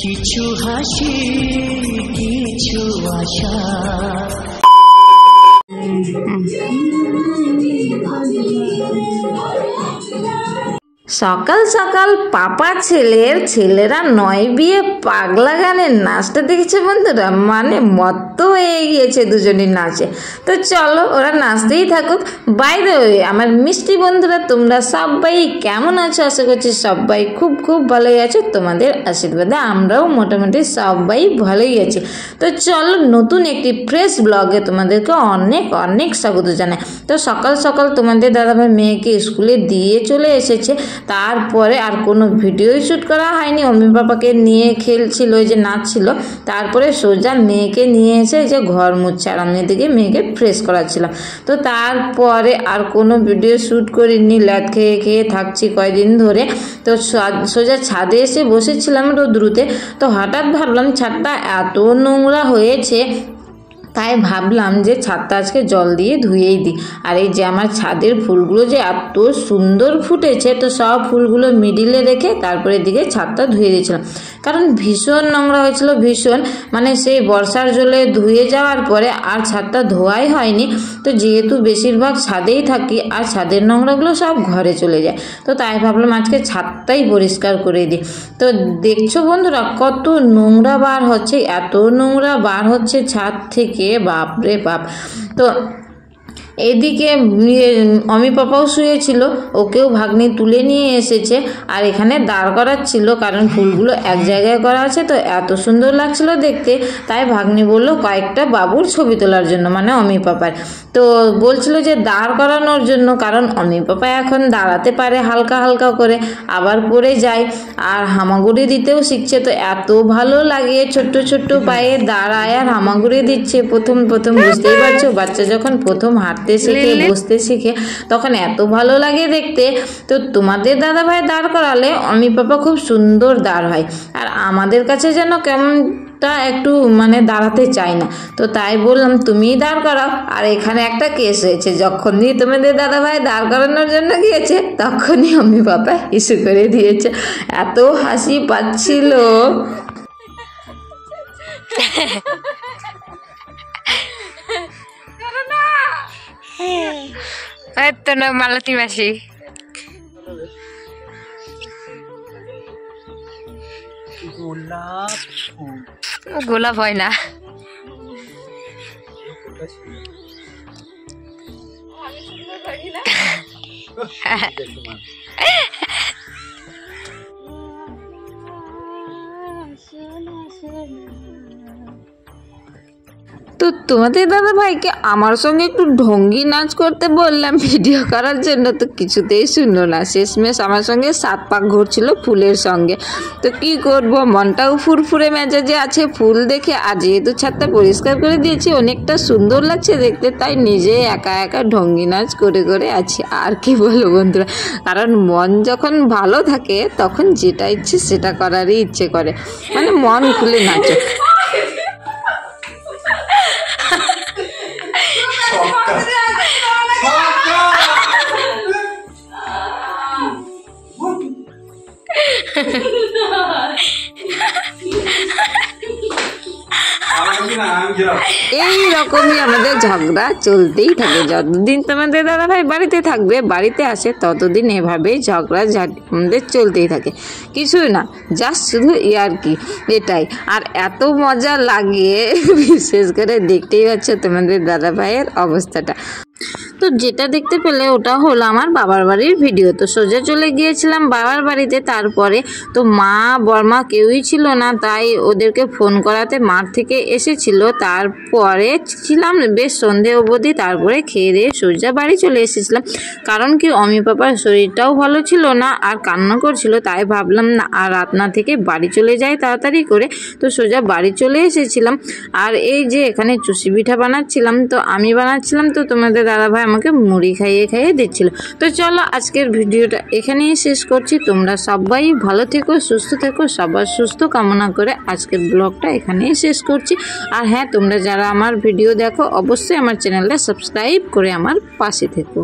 কিছু হাসি কিছু আশা। সকাল সকাল পাপা ছেলেরা নয় বিয়ে পাগলা গানের নাচটা দেখেছে বন্ধুরা, মানে মত্ত হয়ে গিয়েছে দুজনই নাচে। তো চলো ওরা নাচতেই থাকুক। বাই দ্য ওয়ে আমার মিষ্টি বন্ধুরা, তোমরা সবাই কেমন আছো? আশা করছি সবাই খুব খুব ভালোই আছো, তোমাদের আশীর্বাদে আমরাও মোটামুটি সবাই ভালোই আছি। তো চলো নতুন একটি ফ্রেশ ব্লগে তোমাদেরকে অনেক অনেক স্বাগত জানাই। তো সকাল সকাল তোমাদের দাদাভাই মেয়েকে স্কুলে দিয়ে চলে এসেছে, তারপরে আর কোনো ভিডিও শ্যুট করা হয়নি। অমি পাপাকে নিয়ে খেলছিল, ওই যে নাচছিল, তারপরে সোজা মেয়েকে নিয়ে এসে যে ঘর মুছছে আর আমি এদিকে মেয়েকে ফ্রেশ করাচ্ছিলাম। তো তারপরে আর কোনো ভিডিও শ্যুট করিনি, ল্যাদ খেয়ে খেয়ে থাকছি কয়দিন ধরে। তো সোজা ছাদে এসে বসেছিলাম রোদ্রুতে। তো হঠাৎ ভাবলাম ছাদটা এত নোংরা হয়েছে, তাই ভাবলাম যে ছাদটা আজকে জল দিয়ে ধুয়েই দিই। আর এই যে আমার ছাদের ফুলগুলো যে এত সুন্দর ফুটেছে, তো সব ফুলগুলো মিডিলে রেখে তারপরে দিকে ছাদটা ধুয়ে দিয়েছিলাম, কারণ ভীষণ নোংরা হয়েছিল, ভীষণ, মানে সেই বর্ষার জলে ধুয়ে যাওয়ার পরে আর ছাদটা ধোয়াই হয়নি। তো যেহেতু বেশিরভাগ ছাদেই থাকি আর ছাদের নোংরাগুলো সব ঘরে চলে যায়, তো তাই ভাবলাম আজকে ছাদটাই পরিষ্কার করে দিই। তো দেখছো বন্ধুরা কত নোংরা বার হচ্ছে, এত নোংরা বার হচ্ছে ছাদ থেকে, বাপরে বাপ। তো এদিকে অমি পাপাও শুয়েছিল, ওকেও ভাগ্নি তুলে নিয়ে এসেছে আর এখানে দাঁড় করাচ্ছিল, কারণ ফুলগুলো এক জায়গায় করা আছে তো এত সুন্দর লাগছিল দেখতে। তাই ভাগ্নি বললো কয়েকটা বাবুর ছবি তোলার জন্য, মানে অমি পাপার। তো বলছিল যে দাঁড় করানোর জন্য, কারণ অমি পাপা এখন দাঁড়াতে পারে হালকা হালকা করে, আবার পড়ে যায় আর হামাগুড়ি দিতেও শিখছে। তো এত ভালো লাগে, ছোট্ট ছোট্ট পায়ে দাঁড়ায় আর হামাগুড়ি দিচ্ছে। প্রথম বুঝতেই পারছো, বাচ্চা যখন প্রথম হাঁটতে শিখে বসতে শিখে তখন এত ভালো লাগে দেখতে। তো তোমাদের দাদা ভাই দাঁড় করালে অমি পাপা খুব সুন্দর দাঁড় হয়, আর আমাদের কাছে যেন কেমনটা একটু মানে দাঁড়াতে চাই না। তো তাই বললাম তুমিই দাঁড় করাও। আর এখানে একটা কেস হয়েছে, যখনই তোমাদের দাদা ভাই দাঁড় করানোর জন্য গিয়েছে তখনই অমি পাপা ইস্যু করে দিয়েছে, এত হাসি পাচ্ছিল। তো না মালতী মাসি গোলাপ হয় না, তো তোমাদের দাদা ভাইকে আমার সঙ্গে একটু ঢঙ্গি নাচ করতে বললাম ভিডিও করার জন্য, তো কিছুতেই শুনলো না। শেষমেশ আমার সঙ্গে 7 পাক ঘুরছিল ফুলের সঙ্গে। তো কি করব, মনটাও ফুরফুরে মেজাজে আছে ফুল দেখে, আর যেহেতু ছাদটা পরিষ্কার করে দিয়েছি অনেকটা সুন্দর লাগছে দেখতে, তাই নিজে একা একা ঢঙ্গি নাচ করে করে আছি। আর কি বলবো বন্ধুরা, কারণ মন যখন ভালো থাকে তখন যেটা ইচ্ছে সেটা করারই ইচ্ছে করে, মানে মন খুলে নাচো। এই রকমই আমাদের ঝগড়া চলতেই থাকে, যতদিন তোমাদের দাদা ভাই বাড়িতে থাকবে, বাড়িতে আসে, ততদিন এভাবেই ঝগড়া আমাদের চলতেই থাকে। কিছুই না, জাস্ট শুধু ইয়ার্কি, এটাই। আর এত মজা লাগে, বিশেষ করে দেখতেই পাচ্ছ তোমাদের দাদা ভাইয়ের অবস্থাটা। তো যেটা দেখতে পেলে ওটা হলো আমার বাবার বাড়ির ভিডিও। তো সোজা চলে গিয়েছিলাম বাবার বাড়িতে। তারপরে তো মা বর্মা কেউই ছিল না, তাই ওদেরকে ফোন করাতে মাঠ থেকে এসেছিল। তারপরে ছিলাম বেশ সন্ধে অবধি, তারপরে খেয়ে দিয়ে সোজা বাড়ি চলে এসেছিলাম। কারণ কি অমি পাপার শরীরটাও ভালো ছিল না আর কান্না করছিল, তাই ভাবলাম না আর রাত না থেকে বাড়ি চলে যাই তাড়াতাড়ি করে। তো সোজা বাড়ি চলে এসেছিলাম। আর এই যে এখানে চুষি পিঠা বানাচ্ছিলাম, তো আমি বানাচ্ছিলাম, তো তোমাদের দাদাভাই আমাকে মুড়ি খাইয়ে খাইয়ে দিচ্ছিল। তো চলো আজকের ভিডিওটা এখানেই শেষ করছি। তোমরা সবাই ভালো থেকো, সুস্থ থেকো, সবার সুস্থ কামনা করে আজকের ব্লগটা এখানেই শেষ করছি। আর হ্যাঁ, তোমরা যারা আমার ভিডিও দেখো অবশ্যই আমার চ্যানেলটা সাবস্ক্রাইব করে আমার পাশে থেকো।